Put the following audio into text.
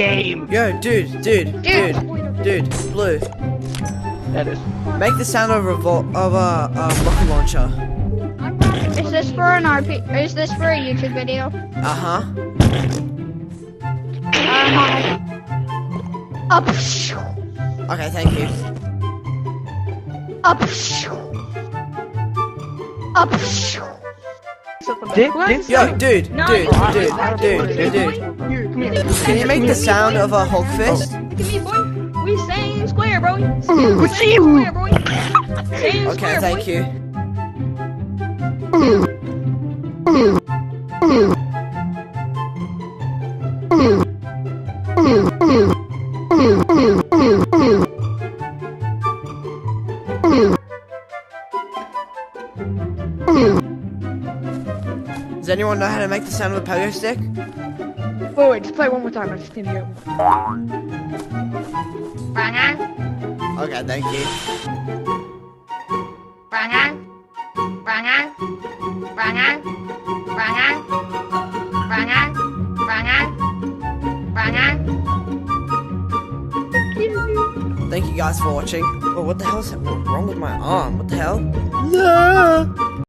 game. Yo, dude, Blue. That is. Make the sound of a rocket launcher. Is this for an RP? Is this for a YouTube video? Uh-huh. Up. Okay, thank you. Up. Up. Yo, dude. Here, come here. Can you make the sound of a Hulk fist? Look at me, boy. We same square, bro. What's Same you? square, boy. Same Okay, square, thank boy. you. Does anyone know how to make the sound of the pogo stick? Wait, just play one more time. I just need to hear it. Okay, thank you. Thank you guys for watching. Oh, what the hell is wrong with my arm? What the hell? No!